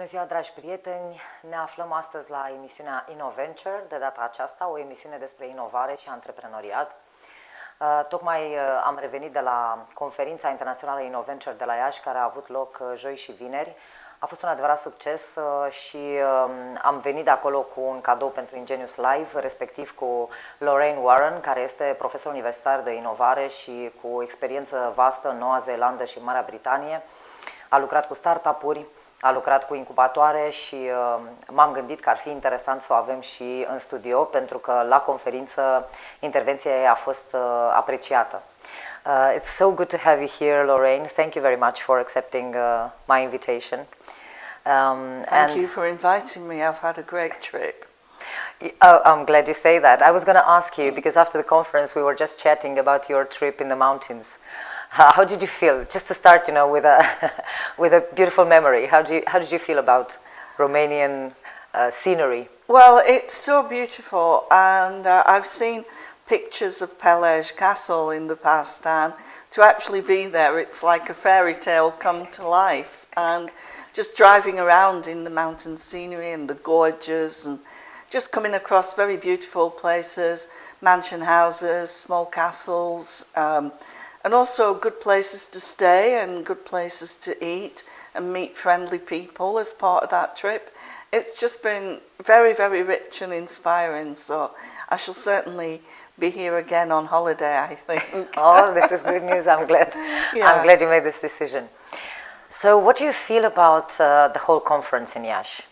ziua, dragi prieteni! Ne aflăm astăzi la emisiunea Innoventure, de data aceasta, o emisiune despre inovare și antreprenoriat. Tocmai am revenit de la conferința internațională Innoventure de la Iași, care a avut loc joi și vineri. A fost un adevărat succes și am venit de acolo cu un cadou pentru Ingenius Live, respectiv cu Lorraine, care este profesor universitar de inovare și cu experiență vastă în Noua Zeelandă și Marea Britanie. A lucrat cu start-up-uri, a lucrat cu incubatoare și m-am gândit că ar fi interesant să o avem și în studio, pentru că la conferință intervenția ei a fost apreciată. It's so good to have you here, Lorraine. Thank you very much for accepting my invitation. Thank you for inviting me. I've had a great trip. Oh, I'm glad you say that. I was going to ask you, because after the conference we were just chatting about your trip in the mountains. How did you feel? Just to start, you know, with a with a beautiful memory. How did you feel about Romanian scenery? Well, it's so beautiful, and I've seen pictures of Pelej Castle in the past, and to actually be there, it's like a fairy tale come to life. And just driving around in the mountain scenery and the gorges, and just coming across very beautiful places, mansion houses, small castles. And also good places to stay and good places to eat and meet friendly people as part of that trip. It's just been very, very rich and inspiring. So I shall certainly be here again on holiday, I think. Oh, this is good news. I'm glad. Yeah. I'm glad you made this decision. So what do you feel about the whole conference in Iași?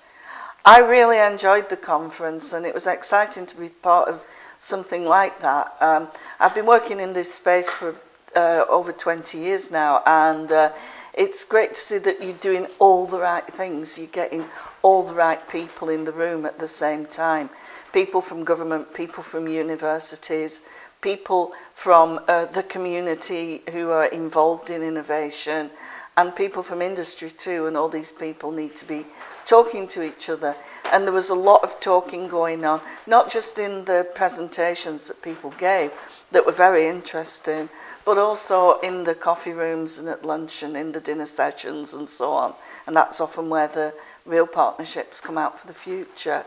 I really enjoyed the conference, and it was exciting to be part of something like that. I've been working in this space for over 20 years now, and it's great to see that you're doing all the right things. You're getting all the right people in the room at the same time. People from government, people from universities, people from the community who are involved in innovation, and people from industry too, and all these people need to be talking to each other. And there was a lot of talking going on, not just in the presentations that people gave, that were very interesting, but also in the coffee rooms and at lunch and in the dinner sessions and so on. And that's often where the real partnerships come out for the future.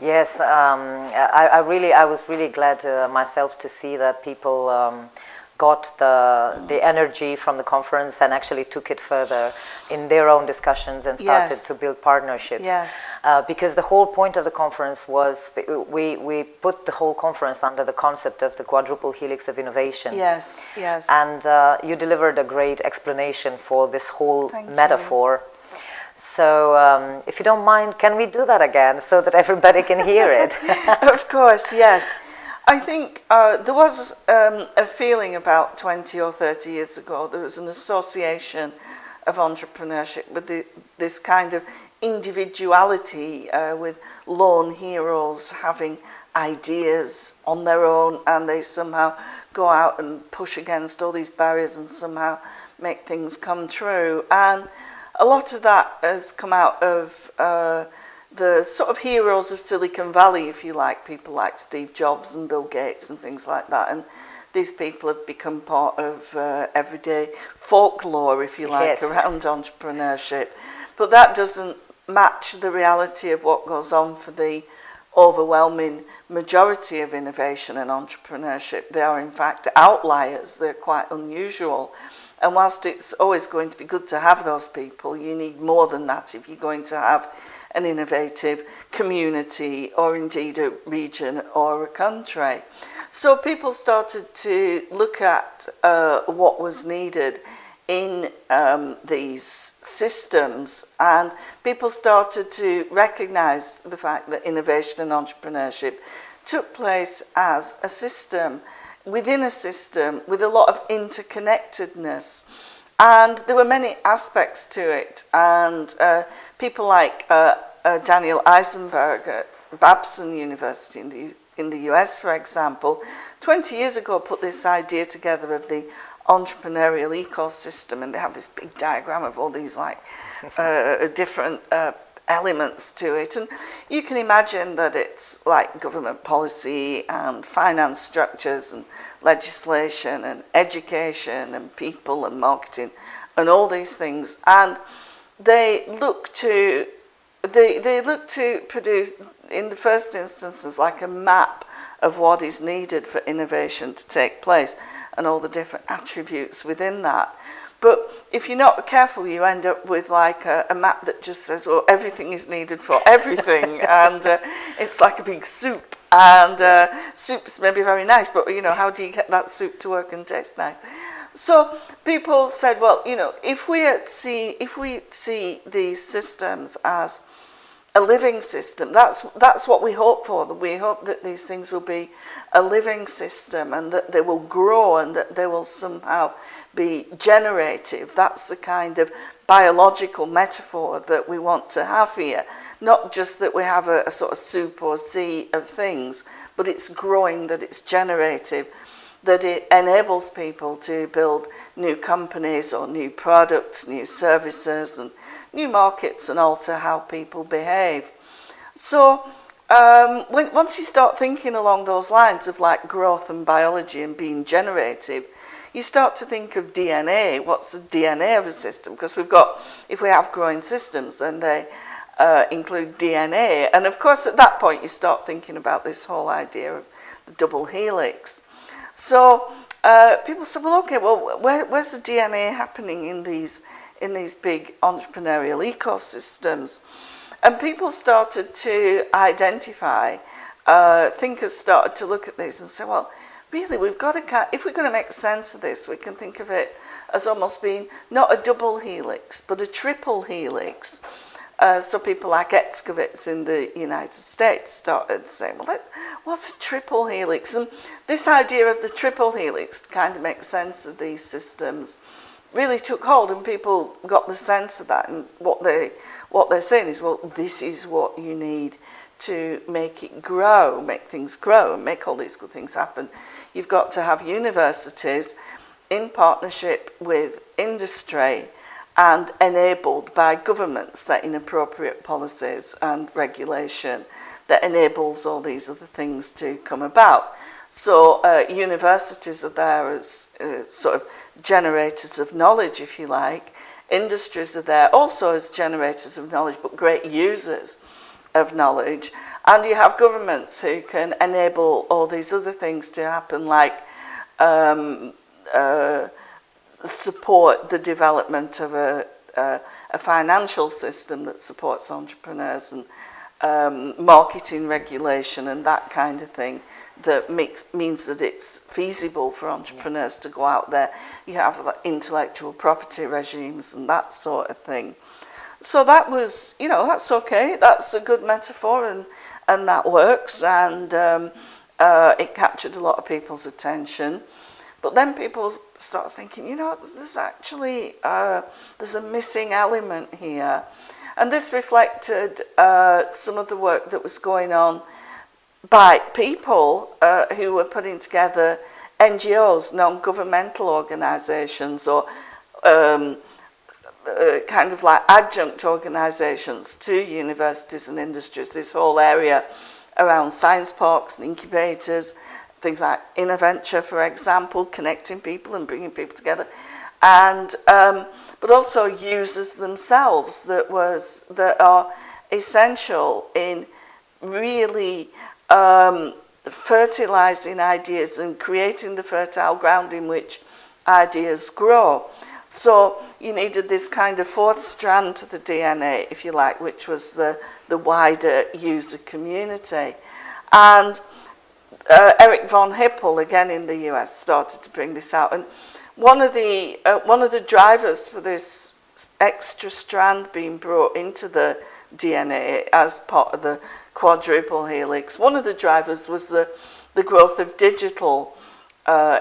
Yes, I was really glad myself to see that people got the energy from the conference and actually took it further in their own discussions and started to build partnerships. Yes. Because the whole point of the conference was, we put the whole conference under the concept of the quadruple helix of innovation. Yes, yes. And you delivered a great explanation for this whole metaphor. So if you don't mind, can we do that again so that everybody can hear it? Of course, yes. I think there was a feeling about 20 or 30 years ago. There was an association of entrepreneurship with this kind of individuality, with lone heroes having ideas on their own, and they somehow go out and push against all these barriers and somehow make things come true. And a lot of that has come out of the sort of heroes of Silicon Valley, if you like, people like Steve Jobs and Bill Gates and things like that. And these people have become part of everyday folklore, if you like, around entrepreneurship. But that doesn't match the reality of what goes on for the overwhelming majority of innovation and entrepreneurship. They are, in fact, outliers. They're quite unusual. And whilst it's always going to be good to have those people, you need more than that if you're going to have an innovative community or indeed a region or a country. So people started to look at what was needed in these systems, and people started to recognize the fact that innovation and entrepreneurship took place as a system, within a system with a lot of interconnectedness. And there were many aspects to it, and people like Daniel Eisenberg at Babson University in the US, for example, 20 years ago put this idea together of the entrepreneurial ecosystem, and they have this big diagram of all these like different elements to it. And you can imagine that it's like government policy and finance structures and legislation and education and people and marketing and all these things. And they look to they look to produce, in the first instances, like a map of what is needed for innovation to take place and all the different attributes within that. But if you're not careful, you end up with like a map that just says, oh, everything is needed for everything. And it's like a big soup. And soups may be very nice, but, you know, how do you get that soup to work and taste nice? So people said, well, you know, if we see these systems as a living system, that's what we hope for. We hope that these things will be a living system and that they will grow and that they will somehow be generative. That's the kind of biological metaphor that we want to have here. Not just that we have a sort of soup or sea of things, but it's growing, that it's generative, that it enables people to build new companies or new products, new services and new markets, and alter how people behave. So once you start thinking along those lines of like growth and biology and being generative, you start to think of DNA. What's the DNA of a system? Because if we have growing systems, then they include DNA. And of course, at that point, you start thinking about this whole idea of the double helix. So people said, well, okay, well, where's the DNA happening in these big entrepreneurial ecosystems? And people started to identify, thinkers started to look at this and say, well, really, we've got to, if we're going to make sense of this, we can think of it as almost being not a double helix, but a triple helix. So people like Excavates in the United States started saying, well, what's a triple helix? And this idea of the triple helix to kind of make sense of these systems really took hold, and people got the sense of that. And what they're saying is, well, this is what you need to make it grow, make things grow, and make all these good things happen. You've got to have universities in partnership with industry and enabled by government setting appropriate policies and regulation that enables all these other things to come about. So universities are there as sort of generators of knowledge, if you like. Industries are there also as generators of knowledge, but great users of knowledge. And you have governments who can enable all these other things to happen, like support the development of a financial system that supports entrepreneurs, and marketing regulation and that kind of thing that means that it's feasible for entrepreneurs to go out there. You have like intellectual property regimes and that sort of thing. So that was, you know, that's okay. That's a good metaphor, and that works, and it captured a lot of people's attention. But then people start thinking, you know, there's actually, there's a missing element here. And this reflected some of the work that was going on by people who were putting together NGOs, non-governmental organisations, or kind of like adjunct organisations to universities and industries, this whole area around science parks and incubators, things like Innovatie, for example, connecting people and bringing people together, and but also users themselves that are essential in really fertilizing ideas and creating the fertile ground in which ideas grow. So you needed this kind of fourth strand to the DNA, if you like, which was the wider user community. And Eric von Hippel, again in the US, started to bring this out. And one of the drivers for this extra strand being brought into the DNA as part of the quadruple helix, one of the drivers was the growth of digital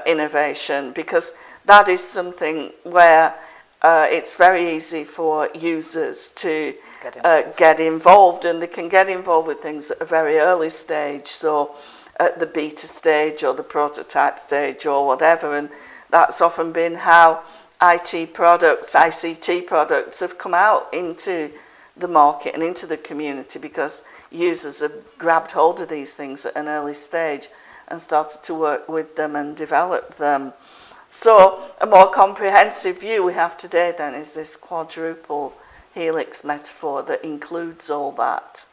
innovation, because that is something where it's very easy for users to get involved, and they can get involved with things at a very early stage, so at the beta stage or the prototype stage or whatever, and that's often been how IT products, ICT products have come out into the market and into the community, because users have grabbed hold of these things at an early stage and started to work with them and develop them. So a more comprehensive view we have today then is this quadruple helix metaphor that includes all that.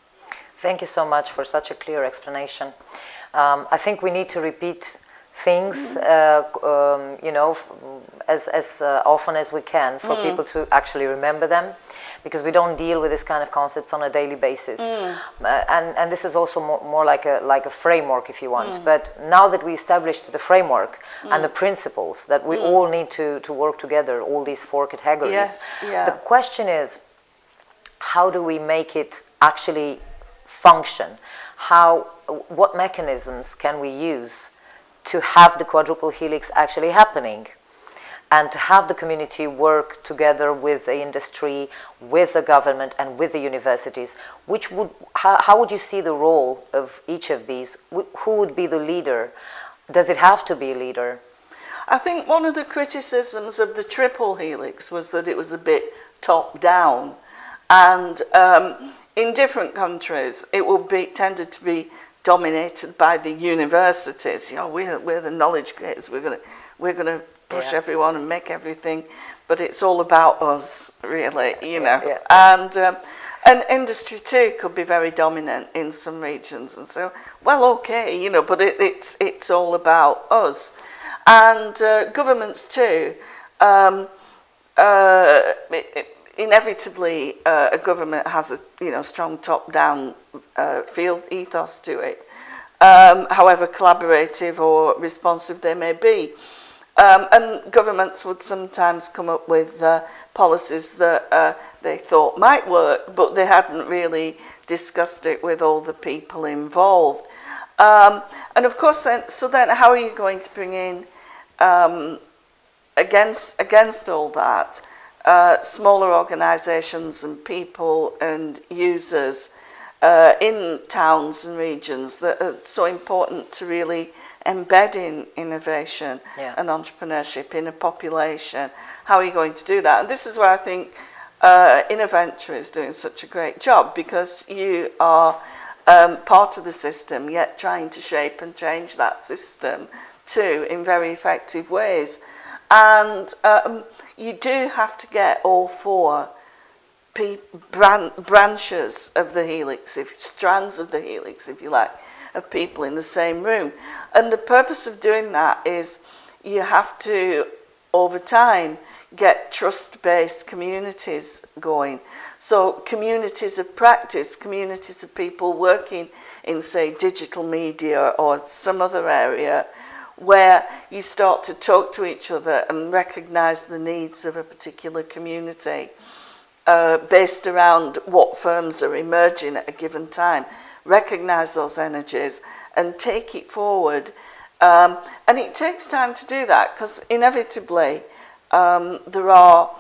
Thank you so much for such a clear explanation. I think we need to repeat things, you know, as often as we can for people to actually remember them, because we don't deal with this kind of concepts on a daily basis. And this is also more like a framework, if you want. But now that we established the framework and the principles that we all need to work together, all these 4 categories, the question is, how do we make it actually function? What mechanisms can we use to have the quadruple helix actually happening, and to have the community work together with the industry, with the government, and with the universities? How would you see the role of each of these? Who would be the leader? Does it have to be a leader? I think one of the criticisms of the triple helix was that it was a bit top-down, and in different countries it will be tended to be dominated by the universities. You know, we're the knowledge creators. We're gonna push everyone and make everything, but it's all about us, really. You know, and industry too could be very dominant in some regions, and so well, okay, you know, but it's all about us, and governments too. Inevitably, a government has a strong top-down field ethos to it, however collaborative or responsive they may be. And governments would sometimes come up with policies that they thought might work, but they hadn't really discussed it with all the people involved. And of course, then how are you going to bring in against all that? Smaller organisations and people and users in towns and regions that are so important to really embed in innovation and entrepreneurship in a population. How are you going to do that? And this is where I think Innoventure is doing such a great job, because you are part of the system, yet trying to shape and change that system too in very effective ways. And you do have to get all 4 branches of the helix, strands of the helix, if you like, of people in the same room. And the purpose of doing that is you have to, over time, get trust-based communities going. So communities of practice, communities of people working in, say, digital media or some other area, where you start to talk to each other and recognise the needs of a particular community based around what firms are emerging at a given time, recognise those energies and take it forward. And it takes time to do that, because inevitably there are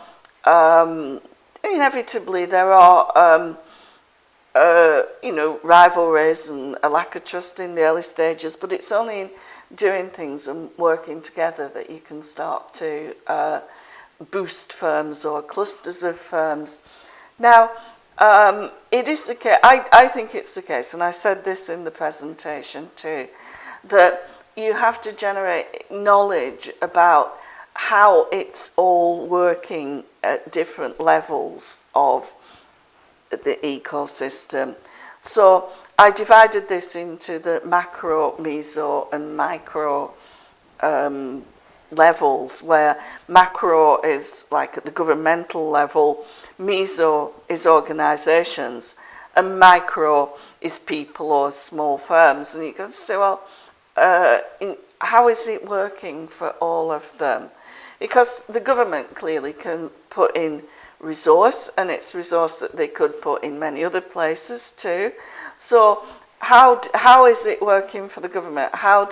rivalries and a lack of trust in the early stages, but it's only in doing things and working together that you can start to boost firms or clusters of firms. Now, it is the case, I think it's the case, and I said this in the presentation too, that you have to generate knowledge about how it's all working at different levels of the ecosystem. So I divided this into the macro, meso, and micro levels, where macro is like at the governmental level, meso is organisations, and micro is people or small firms. And you can say, well, how is it working for all of them? Because the government clearly can put in resource, and it's resource that they could put in many other places too. So how is it working for the government? How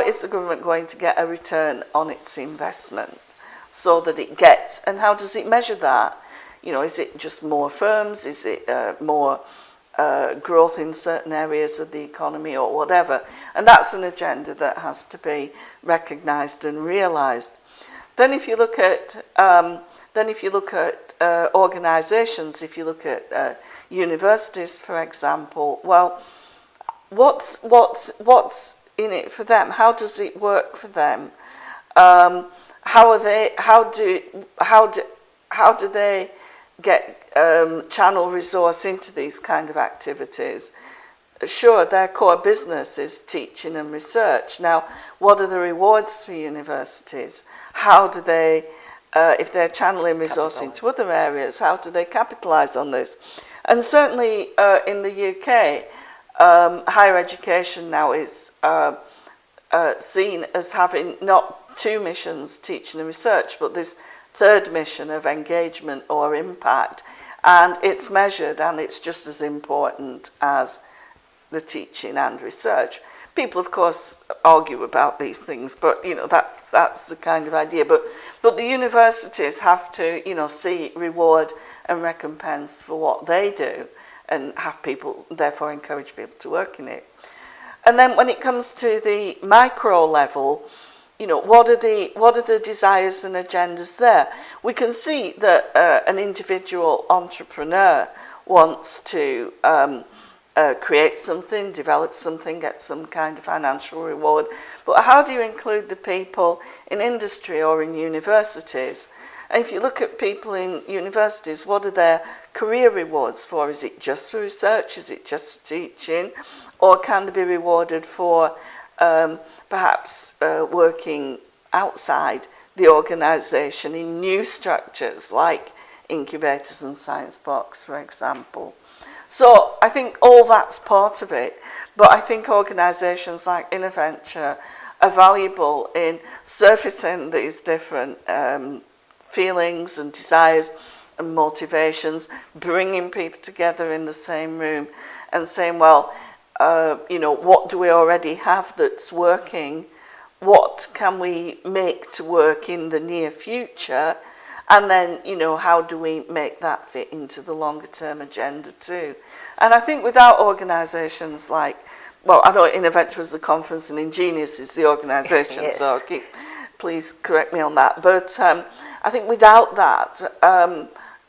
is the government going to get a return on its investment so that it gets, and how does it measure that? You know, is it just more firms? Is it more growth in certain areas of the economy or whatever? And that's an agenda that has to be recognised and realised. Then if you look at organisations, if you look at universities, for example, well, what's in it for them? How does it work for them? How do they channel resource into these kind of activities, sure, their core business is teaching and research. Now, what are the rewards for universities? How do they, if they're channeling resource into other areas, how do they capitalise on this? And certainly in the UK, higher education now is seen as having not two missions, teaching and research, but this third mission of engagement or impact. And it's measured, and it's just as important as the teaching and research. People, of course, argue about these things, but that's the kind of idea. But the universities have to see reward and recompense for what they do, and have people, therefore, encourage people to work in it. And then when it comes to the micro level, what are the desires and agendas there? We can see that an individual entrepreneur wants to create something, develop something, get some kind of financial reward. But how do you include the people in industry or in universities? And if you look at people in universities, what are their career rewards for? Is it just for research? Is it just for teaching? Or can they be rewarded for perhaps working outside the organisation in new structures like incubators and science parks, for example? So I think all that's part of it, but I think organisations like Innoventure are valuable in surfacing these different feelings and desires and motivations, bringing people together in the same room and saying, well, what do we already have that's working? What can we make to work in the near future? And then, how do we make that fit into the longer term agenda too? And I think without organisations like, well, I know Innoventure is the conference and Ingenius is the organisation, yes. So please correct me on that. But I think without that,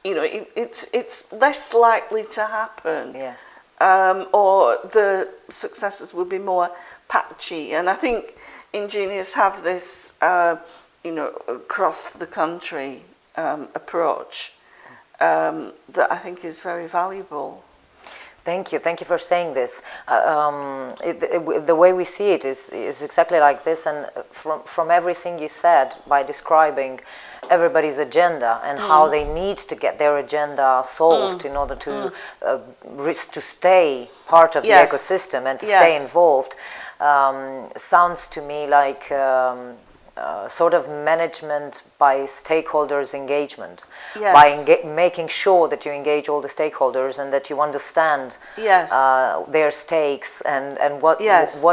it's less likely to happen. Yes. Or the successes will be more patchy. And I think Ingenius have this, across the country approach that I think is very valuable. Thank you for saying this. The way we see it is exactly like this, and from everything you said, by describing everybody's agenda and how they need to get their agenda solved in order to stay part of the ecosystem and to stay involved, sounds to me like sort of management by stakeholders engagement, by making sure that you engage all the stakeholders and that you understand their stakes and what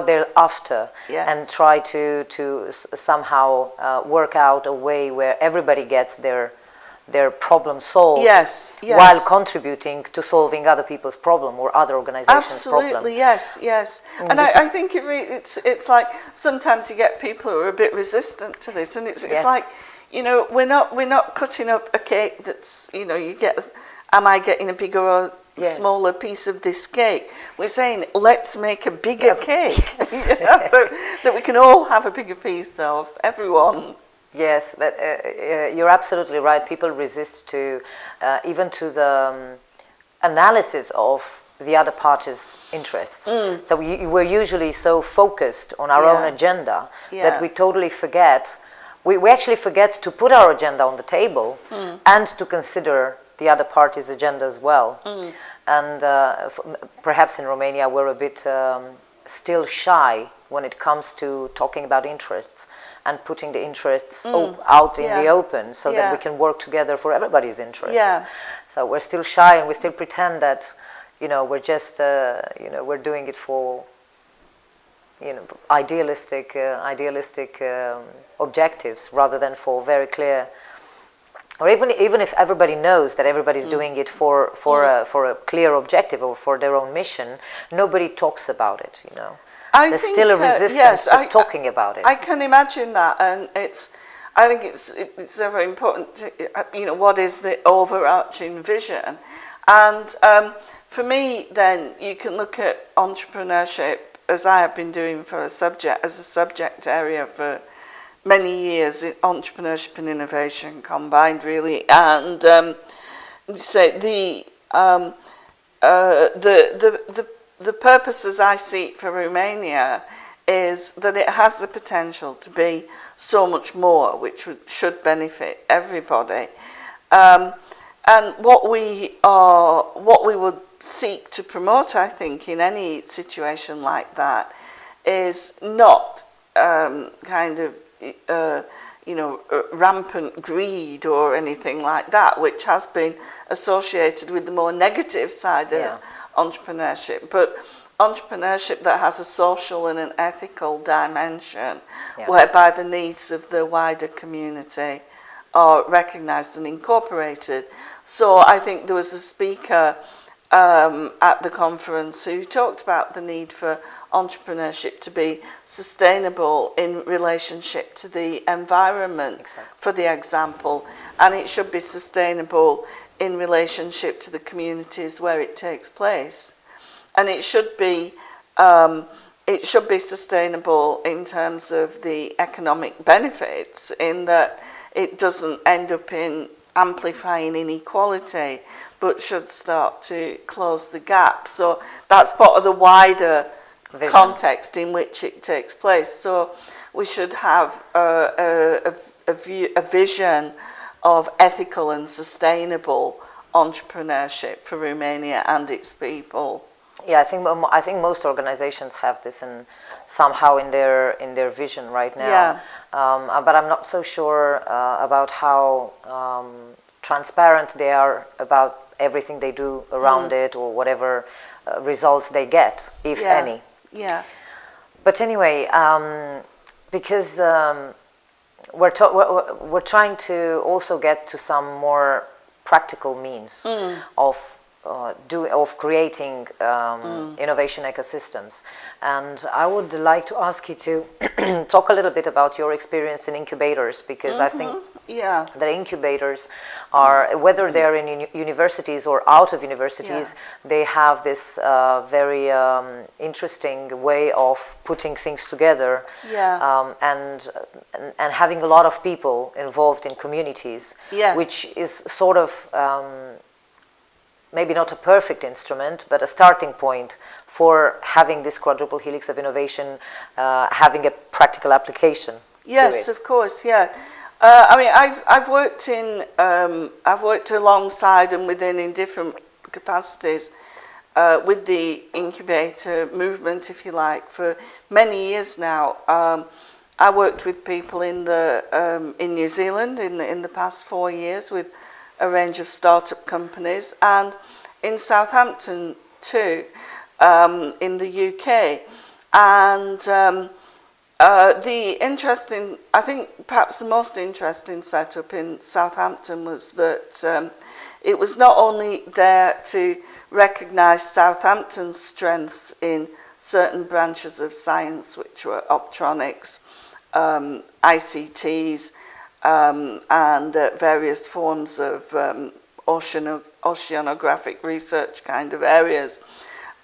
they're after, and try to somehow work out a way where everybody gets their problem solved while contributing to solving other people's problem or other organizations' problem. Absolutely, yes. And I think it's like sometimes you get people who are a bit resistant to this, and it's like, we're not cutting up a cake that's, you get, am I getting a bigger or smaller piece of this cake? We're saying, let's make a bigger cake that we can all have a bigger piece of, everyone. Yes, but you're absolutely right. People resist to even to the analysis of the other party's interests. So we're usually so focused on our own agenda that we totally forget. We actually forget to put our agenda on the table and to consider the other party's agenda as well. And perhaps in Romania we're a bit still shy when it comes to talking about interests and putting the interests out in the open so that we can work together for everybody's interests. So we're still shy and we still pretend that, we're just, we're doing it for, idealistic objectives rather than for very clear, or even if everybody knows that everybody's doing it for a clear objective or for their own mission, nobody talks about it, There's still a resistance to talking about it. I can imagine that, and I think it's very important to, what is the overarching vision? And for me, then, you can look at entrepreneurship, as I have been doing as a subject area for many years, entrepreneurship and innovation combined, really. And say the purpose as I see it for Romania is that it has the potential to be so much more, which should benefit everybody. And what we would seek to promote, I think, in any situation like that, is not rampant greed or anything like that, which has been associated with the more negative side of entrepreneurship, but entrepreneurship that has a social and an ethical dimension, whereby the needs of the wider community are recognised and incorporated. So I think there was a speaker at the conference who talked about the need for entrepreneurship to be sustainable in relationship to the environment, for the example, and it should be sustainable in relationship to the communities where it takes place. And it should be sustainable in terms of the economic benefits, in that it doesn't end up in amplifying inequality, but should start to close the gap. So that's part of the wider context in which it takes place. So we should have a vision of ethical and sustainable entrepreneurship for Romania and its people. Yeah, I think most organizations have this somehow in their vision right now. Yeah. But I'm not so sure about how transparent they are about everything they do around it, or whatever results they get, if any. Yeah. But anyway, because we're trying to also get to some more practical means of creating innovation ecosystems. And I would like to ask you to talk a little bit about your experience in incubators, because I think the incubators are, whether they're in universities or out of universities, they have this very interesting way of putting things together, and having a lot of people involved in communities, which is sort of maybe not a perfect instrument, but a starting point for having this quadruple helix of innovation, having a practical application. Yes, of course. Yeah. I mean, I've worked alongside and within in different capacities with the incubator movement, if you like, for many years now. I worked with people in New Zealand in the past 4 years with a range of startup companies, and in Southampton too, in the UK. And I think perhaps the most interesting setup in Southampton was that it was not only there to recognise Southampton's strengths in certain branches of science, which were optronics, ICTs, and various forms of oceanographic research kind of areas.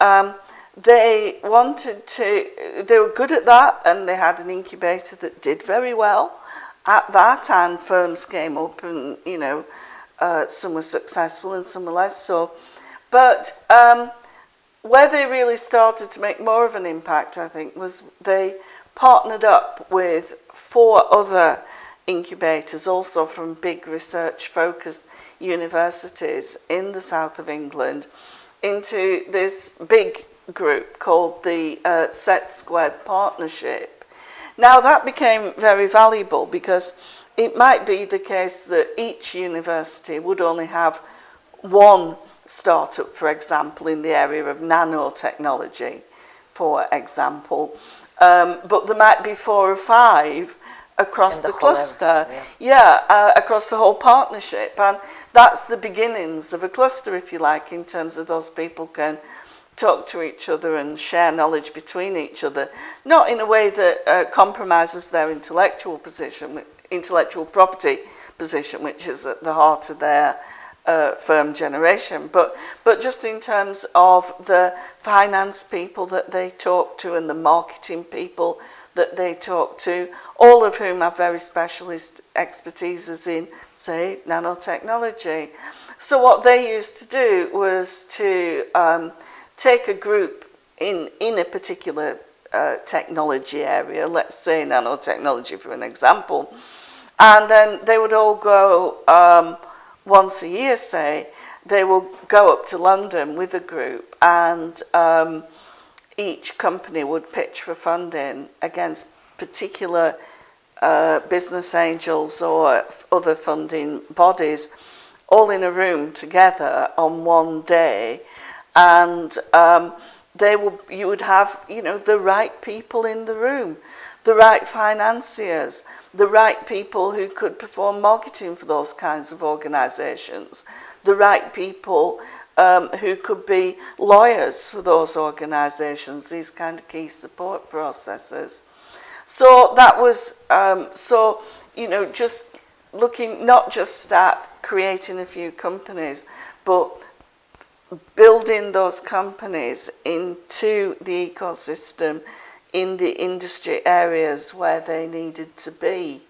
They were good at that, and they had an incubator that did very well at that, and firms came up, and some were successful and some were less so. But where they really started to make more of an impact, I think, was they partnered up with 4 other incubators, also from big research-focused universities in the south of England, into this big group called the Set Squared Partnership. Now that became very valuable, because it might be the case that each university would only have one startup, for example, in the area of nanotechnology, for example, but there might be 4 or 5 across the cluster, across the whole partnership, and that's the beginnings of a cluster, if you like, in terms of those people can talk to each other and share knowledge between each other, not in a way that compromises their intellectual property position, which is at the heart of their firm generation, but just in terms of the finance people that they talk to and the marketing people that they talk to, all of whom have very specialist expertises in, say, nanotechnology. So what they used to do was to take a group in a particular technology area, let's say nanotechnology for an example, and then they would all go once a year, say, they will go up to London with a group, and each company would pitch for funding against particular business angels or other funding bodies, all in a room together on one day, and you would have, you know, the right people in the room, the right financiers, the right people who could perform marketing for those kinds of organisations, the right people who could be lawyers for those organisations, these kind of key support processes. So that was, you know, just looking not just at creating a few companies, but building those companies into the ecosystem in the industry areas where they needed to be.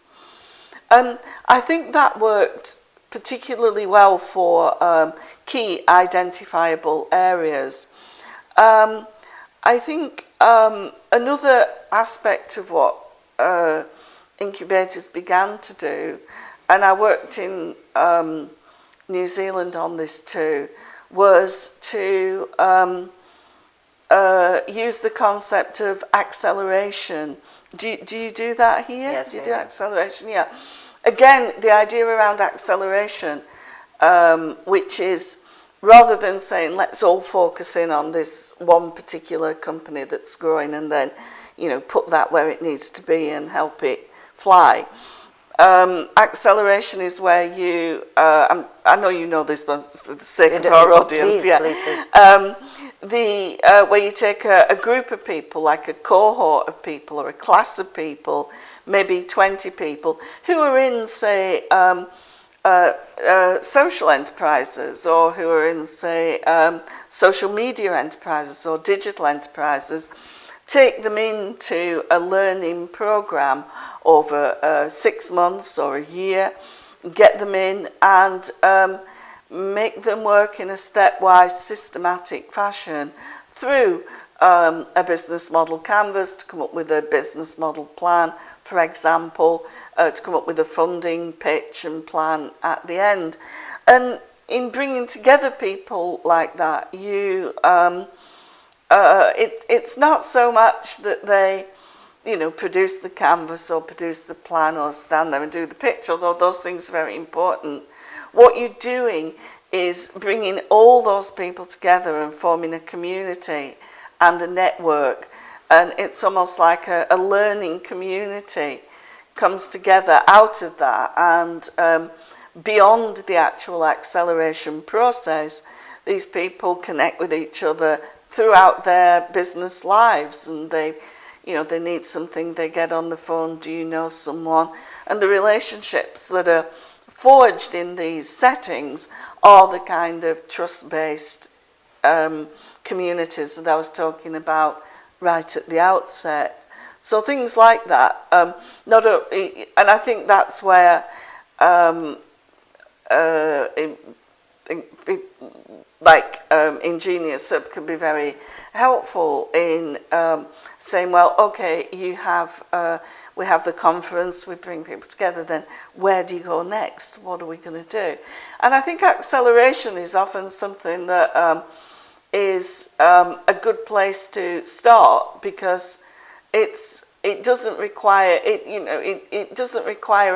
And I think that worked particularly well for key identifiable areas. I think another aspect of what incubators began to do, and I worked in New Zealand on this too, was to use the concept of acceleration. Do you do that here? Yes, do you do acceleration? Yeah. Again, the idea around acceleration, which is rather than saying let's all focus in on this one particular company that's growing and then, you know, put that where it needs to be and help it fly. Acceleration is where you, I know you know this, but for the sake of our audience, please do. Where you take a group of people, like a cohort of people or a class of people, maybe 20 people, who are in, say, social enterprises, or who are in, say, social media enterprises or digital enterprises, take them into a learning program over 6 months or a year, get them in and make them work in a stepwise, systematic fashion through a business model canvas to come up with a business model plan, for example, to come up with a funding pitch and plan at the end. And in bringing together people like that, you it's not so much that they, you know, produce the canvas or produce the plan or stand there and do the pitch, although those things are very important. What you're doing is bringing all those people together and forming a community and a network, and it's almost like a learning community comes together out of that, and beyond the actual acceleration process, these people connect with each other throughout their business lives, and they need something, they get on the phone, do you know someone? And the relationships that are forged in these settings are the kind of trust-based communities that I was talking about right at the outset. So things like that, and I think that's where Ingenius Hub can be very helpful in saying, well, okay, we have the conference, we bring people together, then where do you go next? What are we going to do? And I think acceleration is often something that is a good place to start, because it doesn't require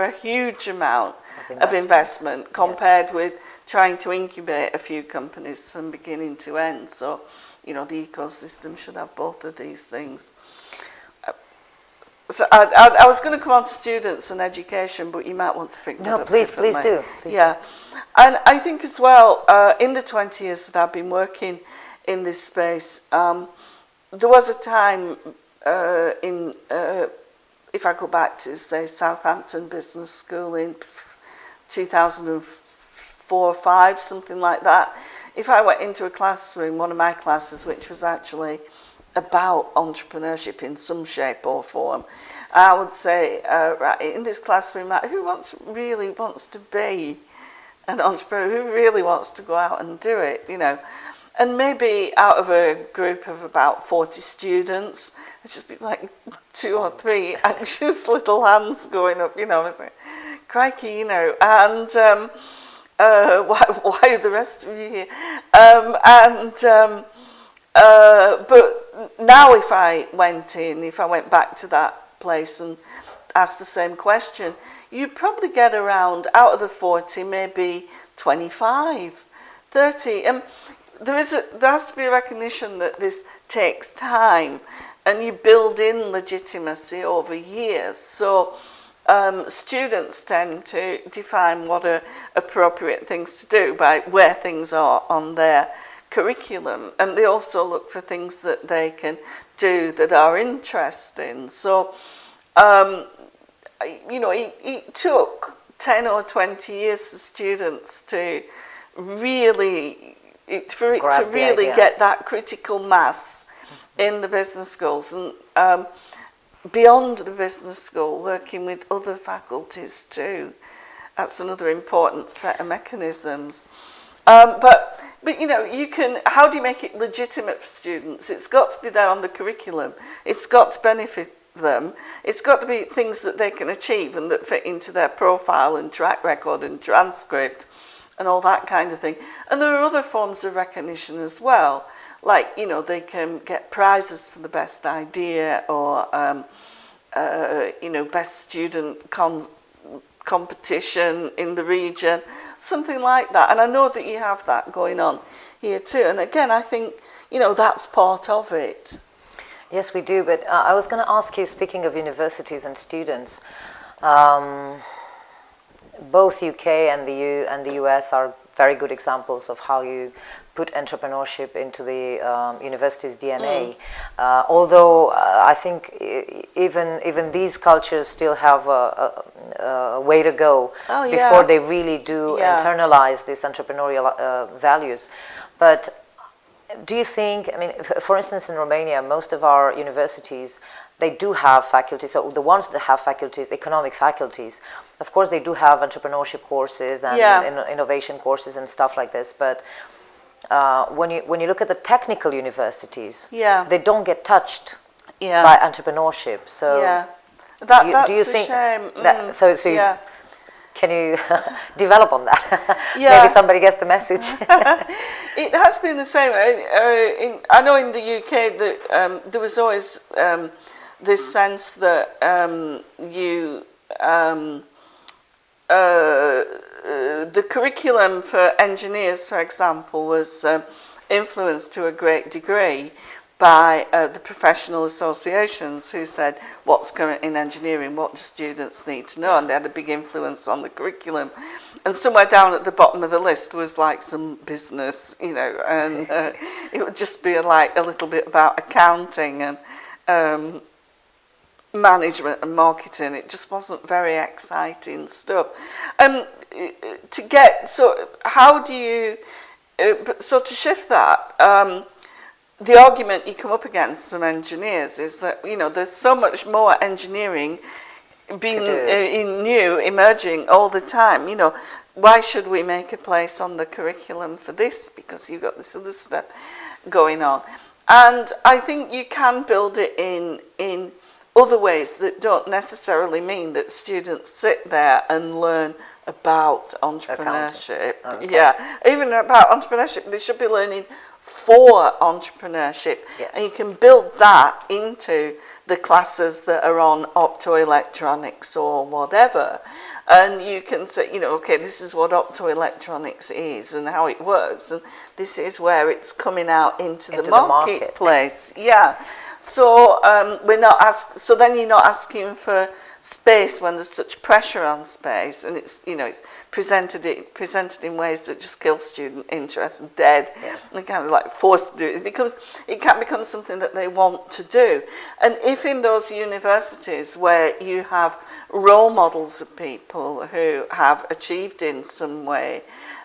a huge amount of investment compared with trying to incubate a few companies from beginning to end. So, you know, the ecosystem should have both of these things. So I was going to come on to students and education, but you might want to pick that up. No, please do. Please do. And I think as well, in the 20 years that I've been working in this space, there was a time if I go back to, say, Southampton Business School in 2004 or 5, something like that. If I went into a classroom, one of my classes, which was actually about entrepreneurship in some shape or form, I would say, right, in this classroom, who really wants to be an entrepreneur who really wants to go out and do it, you know. And maybe out of a group of about 40 students, it'd just be like 2 or 3 anxious little hands going up, you know, it's like, crikey, you know, and why are the rest of you here? But now if I went back to that place and asked the same question, you'd probably get around, out of the 40, maybe 25, 30. There has to be a recognition that this takes time, and you build in legitimacy over years. So students tend to define what are appropriate things to do by where things are on their curriculum, and they also look for things that they can do that are interesting. So, you know, it took 10 or 20 years for students to really get that critical mass in the business schools, and beyond the business school, working with other faculties too. That's another important set of mechanisms. But you know, how do you make it legitimate for students? It's got to be there on the curriculum. It's got to benefit them. It's got to be things that they can achieve and that fit into their profile and track record and transcript and all that kind of thing. And there are other forms of recognition as well, like, you know, they can get prizes for the best idea, or you know, best student competition in the region, something like that. And I know that you have that going on here too. And again, I think, you know, that's part of it. Yes, we do. But I was going to ask you, speaking of universities and students, both UK and the US are very good examples of how you put entrepreneurship into the university's DNA. Although I think even these cultures still have a way to go before they really do internalize these entrepreneurial values. But do you think, I mean, for instance, in Romania, most of our universities, they do have faculties, so the ones that have faculties, economic faculties, of course they do have entrepreneurship courses and innovation courses and stuff like this, but when you look at the technical universities, they don't get touched by entrepreneurship. So that's do you a think shame. That, can you develop on that? Maybe somebody gets the message. It has been the same. I know in the UK that there was always this sense that the curriculum for engineers, for example, was influenced to a great degree by the professional associations, who said what's current in engineering, what do students need to know, and they had a big influence on the curriculum. And somewhere down at the bottom of the list was like some business, you know, and it would just be like a little bit about accounting and management and marketing. It just wasn't very exciting stuff. So how do you, so to shift that, the argument you come up against from engineers is that, you know, there's so much more engineering being emerging all the time. You know, why should we make a place on the curriculum for this? Because you've got this other stuff going on. And I think you can build it in other ways that don't necessarily mean that students sit there and learn about entrepreneurship. Even about entrepreneurship, they should be learning for entrepreneurship, and you can build that into the classes that are on optoelectronics or whatever, and you can say, you know, okay, this is what optoelectronics is and how it works, and this is where it's coming out into the marketplace. So so then you're not asking for space when there's such pressure on space, and it's, you know, it's presented in ways that just kill student interest dead. And they kind of like forced to do it. It can become something that they want to do. And if in those universities where you have role models of people who have achieved in some way,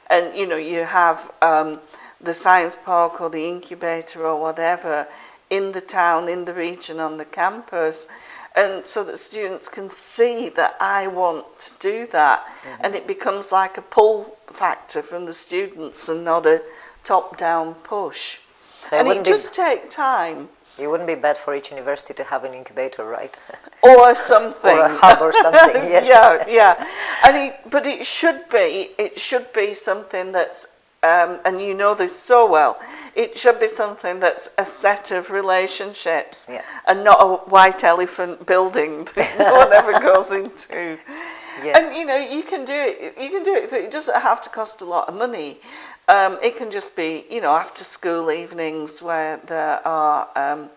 and, you know, you have the science park or the incubator or whatever in the town, in the region, on the campus, and so that students can see that I want to do that, and it becomes like a pull factor from the students and not a top-down push. So and it does take time. It wouldn't be bad for each university to have an incubator, right? Or something. Or a hub or something, yes. Yeah. But it should be something that's, and you know this so well, it should be something that's a set of relationships, and not a white elephant building that no one ever goes into. Yeah. And you can do it. It doesn't have to cost a lot of money. It can just be, after school evenings where there are,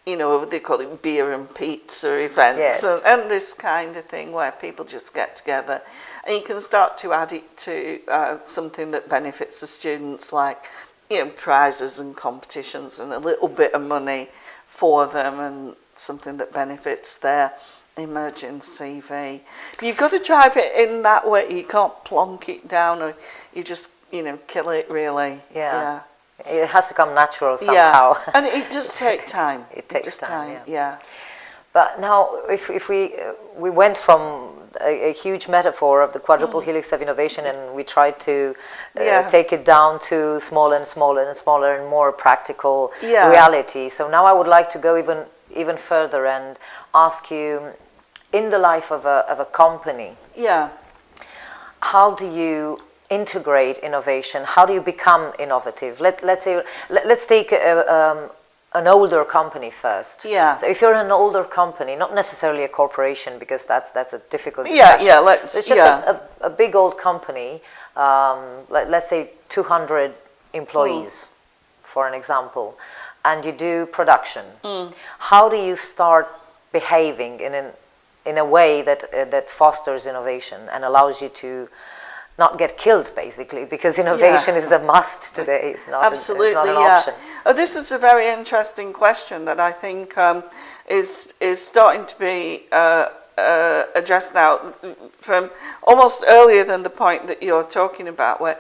they call it beer and pizza events, and this kind of thing where people just get together. And you can start to add it to something that benefits the students, like, prizes and competitions and a little bit of money for them, and something that benefits their emerging CV. You've got to drive it in that way. You can't plonk it down, or you just kill it, really. Yeah. It has to come natural somehow. Yeah, and it does take time. It takes time, yeah. But now, if we went from a huge metaphor of the quadruple helix of innovation, and we tried to take it down to smaller and smaller and smaller and more practical reality. So now I would like to go even further and ask you, in the life of a company, how do you integrate innovation? How do you become innovative? Let's take an older company first. Yeah. So if you're an older company, not necessarily a corporation, because that's a difficult discussion. It's just a big old company, let's say 200 employees, for an example, and you do production. How do you start behaving in a way that fosters innovation and allows you to not get killed, basically, because innovation is a must today. It's not, Absolutely, it's not an option. This is a very interesting question that I think is starting to be addressed now from almost earlier than the point that you're talking about, where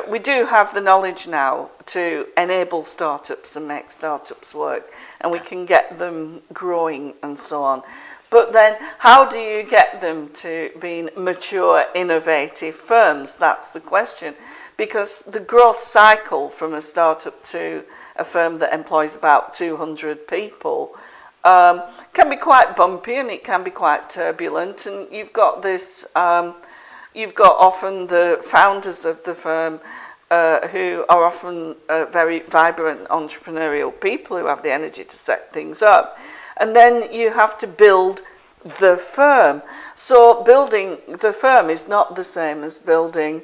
we do have the knowledge now to enable startups and make startups work, and we can get them growing and so on. But then, how do you get them to being mature, innovative firms? That's the question. Because the growth cycle from a startup to a firm that employs about 200 people can be quite bumpy, and it can be quite turbulent. And you've got this, you've got often the founders of the firm who are often very vibrant entrepreneurial people who have the energy to set things up. And then you have to build the firm. So building the firm is not the same as building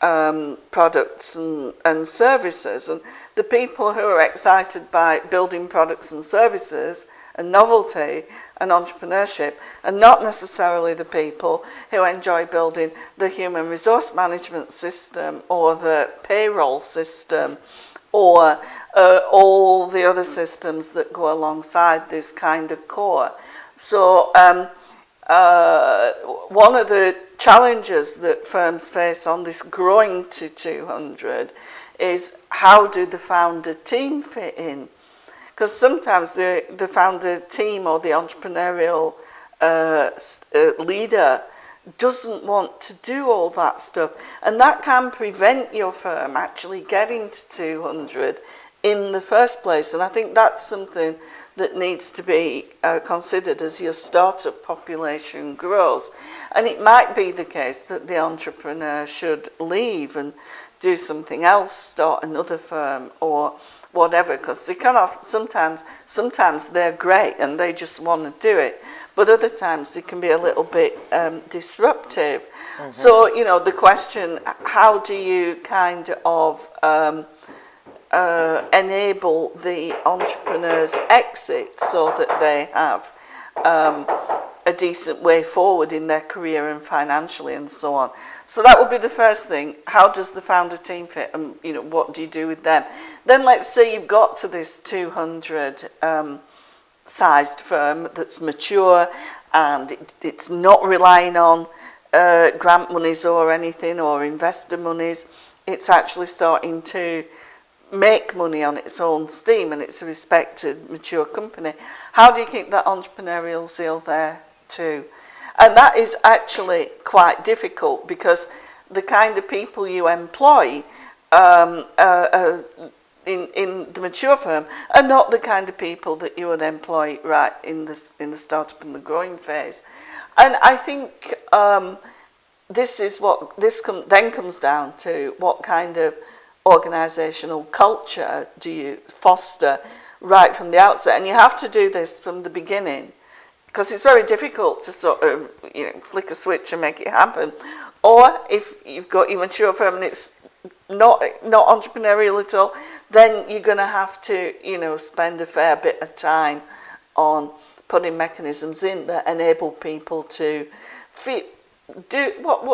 products and services. And the people who are excited by building products and services and novelty and entrepreneurship are not necessarily the people who enjoy building the human resource management system or the payroll system or all the other systems that go alongside this kind of core. So one of the challenges that firms face on this growing to 200 is, how do the founder team fit in? Because sometimes the founder team or the entrepreneurial leader doesn't want to do all that stuff, and that can prevent your firm actually getting to 200 in the first place. And I think that's something that needs to be considered as your startup population grows. And it might be the case that the entrepreneur should leave and do something else, start another firm or whatever, because they sometimes they're great and they just want to do it, but other times it can be a little bit disruptive. Mm-hmm. So, the question, how do you kind of enable the entrepreneur's exit so that they have a decent way forward in their career and financially and so on? So that would be the first thing. How does the founder team fit, and what do you do with them? Then let's say you've got to this 200 sized firm that's mature, and it's not relying on grant monies or anything or investor monies. It's actually starting to make money on its own steam and it's a respected, mature company, how do you keep that entrepreneurial zeal there too? And that is actually quite difficult because the kind of people you employ in the mature firm are not the kind of people that you would employ right in the startup and the growing phase. And I think this is what then comes down to: what kind of organisational culture do you foster right from the outset? And you have to do this from the beginning, because it's very difficult to sort of, you know, flick a switch and make it happen. Or if you've got your mature firm and it's not entrepreneurial at all, then you're going to have to, you know, spend a fair bit of time on putting mechanisms in that enable people to do what?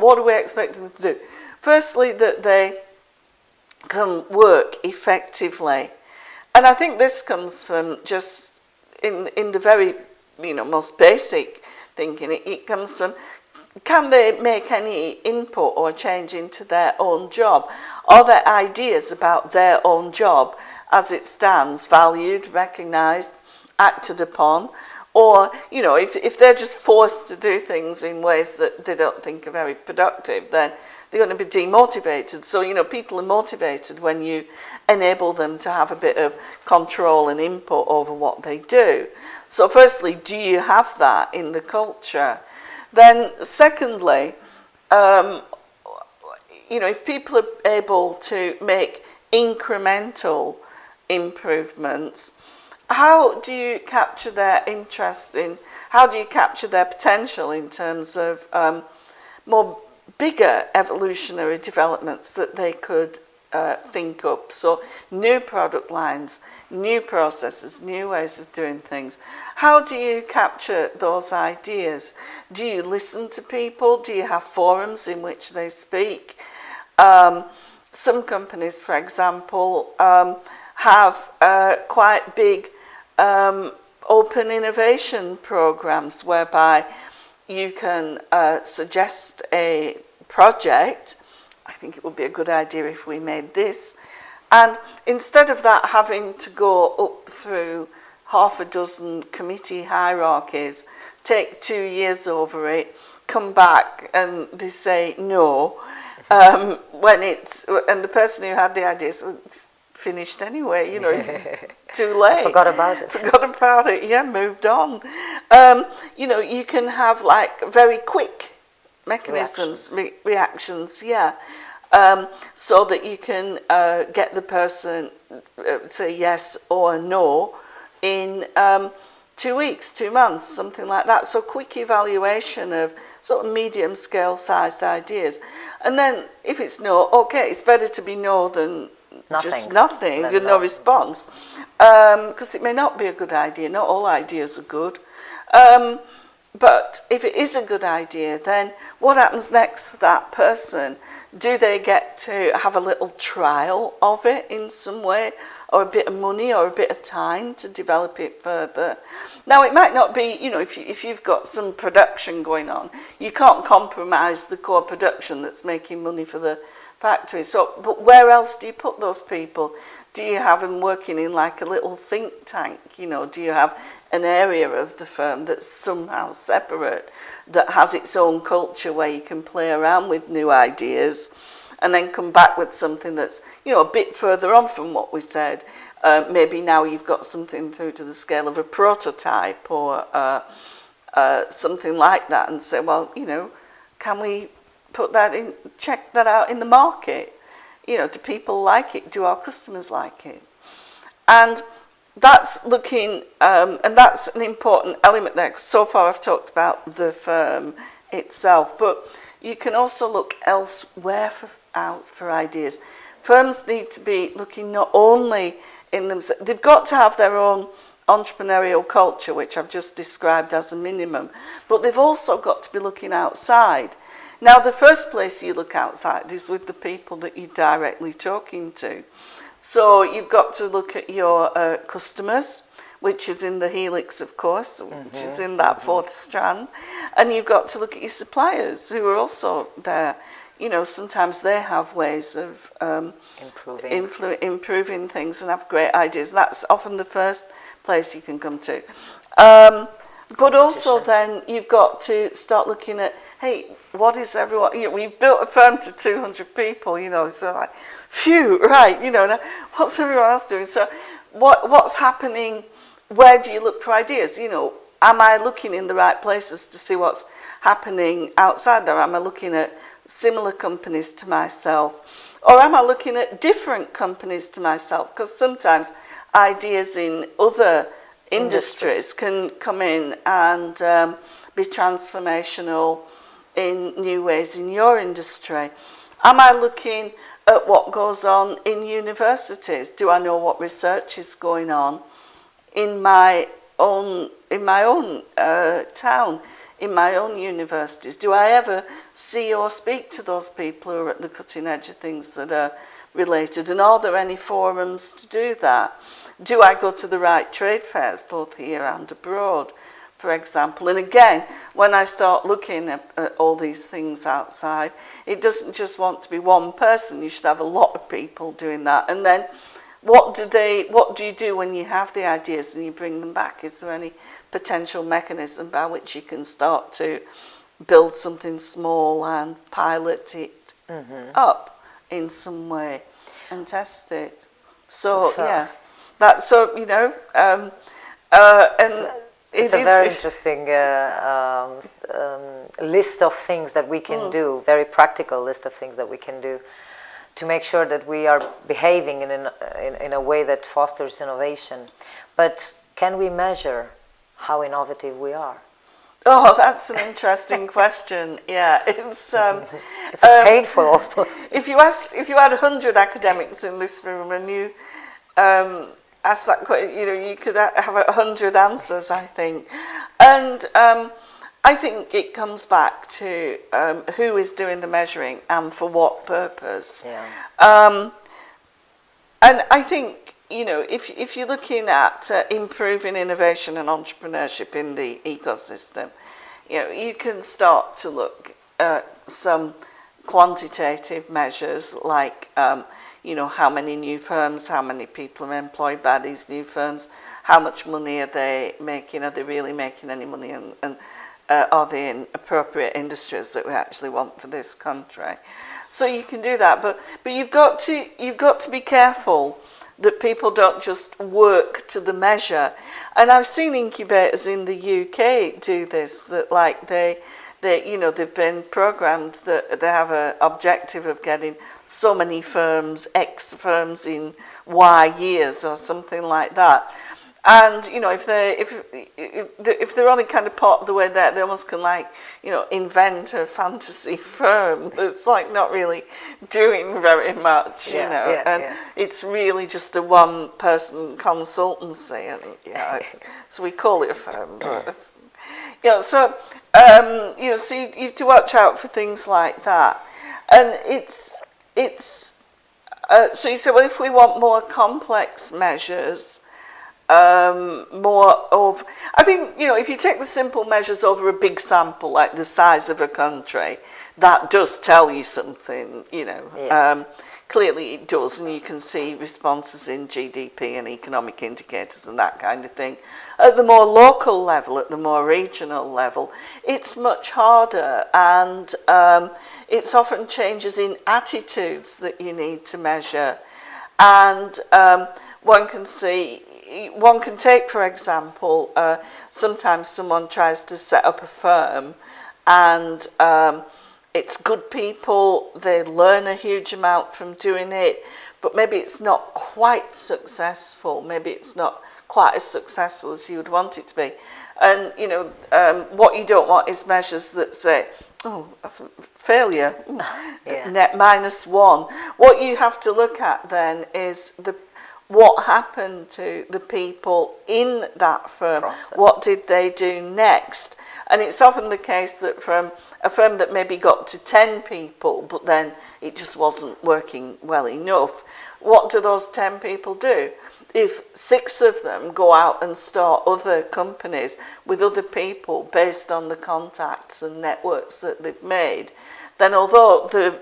What are we expecting them to do? Firstly, that they can work effectively. And I think this comes from just in the very, you know, most basic thinking. It comes from, can they make any input or change into their own job? Are their ideas about their own job as it stands valued, recognised, acted upon? Or, you know, if they're just forced to do things in ways that they don't think are very productive, then they're going to be demotivated. So, you know, people are motivated when you enable them to have a bit of control and input over what they do. So firstly, do you have that in the culture? Then secondly, you know, if people are able to make incremental improvements, how do you capture their interest in, how do you capture their potential in terms of more bigger evolutionary developments that they could think up? So new product lines, new processes, new ways of doing things. How do you capture those ideas? Do you listen to people? Do you have forums in which they speak? Some companies, for example, have quite big open innovation programs whereby you can suggest a project. I think it would be a good idea if we made this. And instead of that having to go up through half a dozen committee hierarchies, take 2 years over it, come back and they say no, and the person who had the ideas was finished anyway, you know, too late. Forgot about it. Yeah, moved on. You know, you can have like very quick mechanisms, reactions, yeah. So that you can get the person say yes or no in 2 weeks, 2 months, something like that. So quick evaluation of sort of medium scale sized ideas. And then if it's no, okay, it's better to be no than just nothing, no response. Because it may not be a good idea. Not all ideas are good. But if it is a good idea, then what happens next for that person? Do they get to have a little trial of it in some way, or a bit of money or a bit of time to develop it further? Now, it might not be, you know, if you've got some production going on, you can't compromise the core production that's making money for the factory. So, but where else do you put those people? Do you have them working in like a little think tank? You know, do you have an area of the firm that's somehow separate, that has its own culture where you can play around with new ideas and then come back with something that's, you know, a bit further on from what we said? Maybe now you've got something through to the scale of a prototype or something like that, and say, well, you know, can we put that in, check that out in the market? You know, do people like it? Do our customers like it? And that's looking, and that's an important element there. So far I've talked about the firm itself, but you can also look elsewhere out for ideas. Firms need to be looking not only in themselves, they've got to have their own entrepreneurial culture, which I've just described as a minimum, but they've also got to be looking outside. Now, the first place you look outside is with the people that you're directly talking to. So you've got to look at your customers, which is in the helix, of course, which is in that fourth strand. And you've got to look at your suppliers, who are also there. sometimes they have ways of improving things and have great ideas. That's often the first place you can come to. But also then you've got to start looking at, hey, what is everyone, we've built a firm to 200 people, so like, phew, right, now, what's everyone else doing? So what's happening? Where do you look for ideas? Am I looking in the right places to see what's happening outside there? Am I looking at similar companies to myself? Or am I looking at different companies to myself? Because sometimes ideas in other industries can come in and be transformational in new ways in your industry. Am I looking at what goes on in universities? Do I know what research is going on in my own town, in my own universities? Do I ever see or speak to those people who are at the cutting edge of things that are related? And are there any forums to do that? Do I go to the right trade fairs, both here and abroad, for example? And again, when I start looking at all these things outside, it doesn't just want to be one person. You should have a lot of people doing that. And then what do you do when you have the ideas and you bring them back? Is there any potential mechanism by which you can start to build something small and pilot it up in some way and test it? So yeah. That's so, and it's a very interesting list of things that we can do, very practical list of things that we can do to make sure that we are behaving in a way that fosters innovation. But can we measure how innovative we are? Oh, that's an interesting question. Yeah, it's it's painful almost. If you had 100 academics in this room and you ask that question, you could have 100 answers, I think. And I think it comes back to who is doing the measuring and for what purpose. Yeah. And I think, if you're looking at improving innovation and entrepreneurship in the ecosystem, you can start to look at some quantitative measures like how many new firms, how many people are employed by these new firms, how much money are they making, are they really making any money, and are they in appropriate industries that we actually want for this country. So you can do that, but you've got to be careful that people don't just work to the measure. And I've seen incubators in the UK do this, that like they've been programmed that they have an objective of getting so many firms, X firms in Y years or something like that. And if they're only kind of part of the way there, they almost can invent a fantasy firm that's not really doing very much, it's really just a one-person consultancy, and so we call it a firm, but so you have to watch out for things like that. And it's so you say, well, if we want more complex measures, I think, if you take the simple measures over a big sample, like the size of a country, that does tell you something, Yes. Clearly it does, and you can see responses in GDP and economic indicators and that kind of thing. At the more local level, at the more regional level, it's much harder, and it's often changes in attitudes that you need to measure. And one can take, for example, sometimes someone tries to set up a firm, and it's good people, they learn a huge amount from doing it, but maybe it's not quite successful, maybe it's not quite as successful as you would want it to be. And, what you don't want is measures that say, oh, that's a failure, net -1. What you have to look at then is what happened to the people in that firm. Process. What did they do next? And it's often the case that from a firm that maybe got to 10 people, but then it just wasn't working well enough, what do those 10 people do? If 6 of them go out and start other companies with other people based on the contacts and networks that they've made, then although the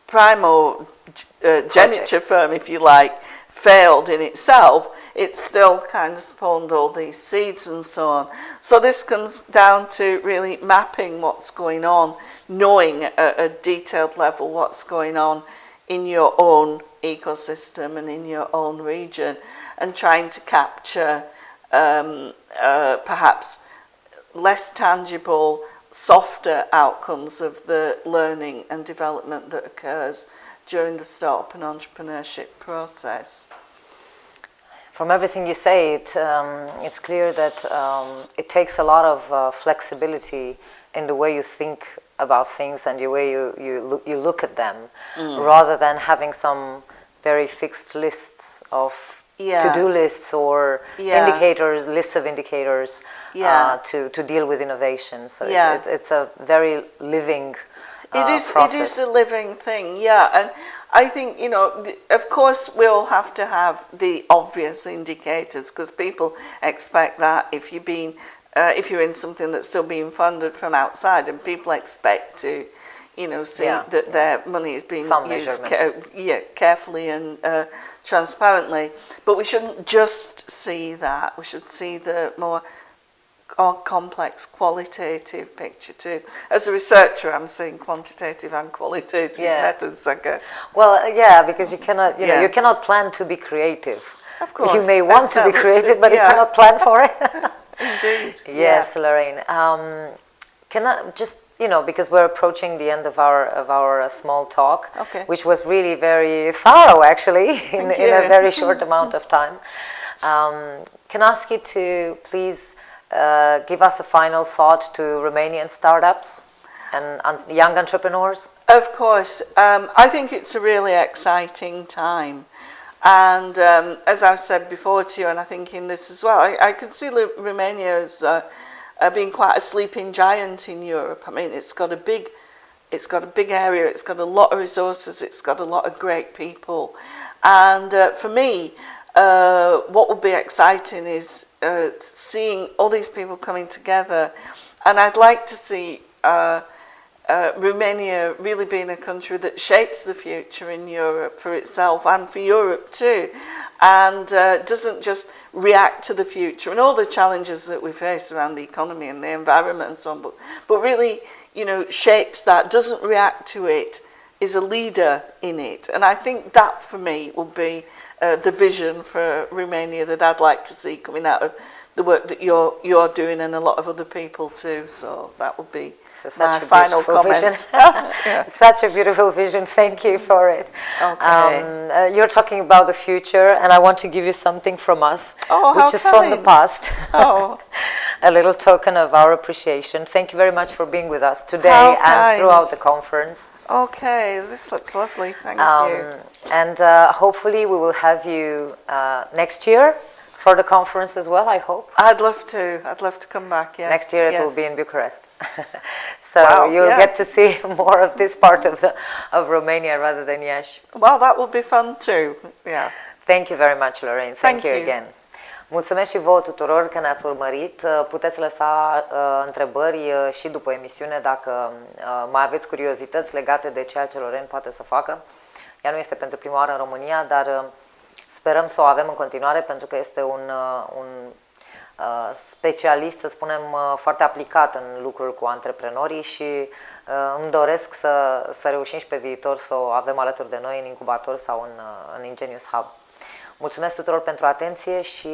primogeniture firm, if you like, failed in itself, it still kind of spawned all these seeds and so on. So this comes down to really mapping what's going on, knowing at a detailed level what's going on in your own ecosystem and in your own region, and trying to capture perhaps less tangible, softer outcomes of the learning and development that occurs during the startup and entrepreneurship process. From everything you say, it's clear that it takes a lot of flexibility in the way you think about things and the way you look at them, rather than having some very fixed lists of to-do lists or indicators, lists of indicators to deal with innovation. So it's a very living process. It is a living thing, and I think, you know, of course we'll have to have the obvious indicators, because people expect that if you're in something that's still being funded from outside, and people expect to, you know, see that their money is being used carefully and transparently. But we shouldn't just see that. We should see the more complex qualitative picture too. As a researcher, I'm seeing quantitative and qualitative methods, I guess. Well, because you cannot, you cannot plan to be creative. Of course. You may want to be creative, but you cannot plan for it. Indeed. Yes, Lorraine. Can I just, because we're approaching the end of our small talk, which was really very thorough, actually, in a very short amount of time. Can I ask you to please give us a final thought to Romanian startups and young entrepreneurs? Of course. I think it's a really exciting time. And as I've said before to you, and I think in this as well, I can see Romania as being quite a sleeping giant in Europe. I mean, it's got a big area, it's got a lot of resources, it's got a lot of great people. And for me, what will be exciting is seeing all these people coming together, and I'd like to see Romania really being a country that shapes the future in Europe for itself and for Europe too, and doesn't just react to the future and all the challenges that we face around the economy and the environment and so on, but really, shapes that, doesn't react to it, is a leader in it. And I think that for me will be the vision for Romania that I'd like to see coming out of the work that you're doing, and a lot of other people too. So that would be my final comment. Such a beautiful vision. Thank you for it. Okay. You're talking about the future, and I want to give you something from us, which is from the past. A little token of our appreciation. Thank you very much for being with us today and throughout the conference. Okay, this looks lovely. Thank you. And hopefully we will have you next year for the conference as well, I hope. I'd love to come back, yes. Next year it will be in Bucharest. So you'll get to see more of this part of Romania rather than Iași. Well, that will be fun too. Yeah. Thank you very much, Lorraine. Thank you again. Mulțumesc și vouă tuturor că ne-ați urmărit. Puteți lăsa întrebări și după emisiune dacă mai aveți curiozități legate de ceea ce Lorraine poate să facă. Ea nu este pentru prima oară în România, dar sperăm să o avem în continuare, pentru că este un specialist, să spunem, foarte aplicat în lucrul cu antreprenorii și îmi doresc să reușim și pe viitor să o avem alături de noi în incubator sau în Ingenius Hub. Mulțumesc tuturor pentru atenție și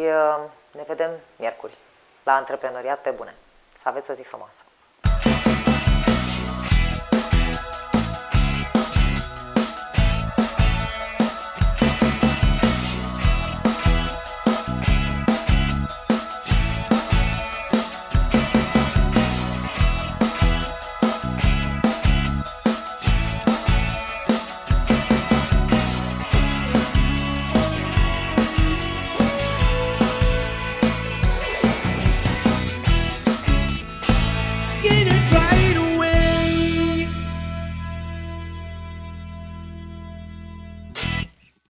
ne vedem miercuri la Antreprenoriat pe bune. Să aveți o zi frumoasă!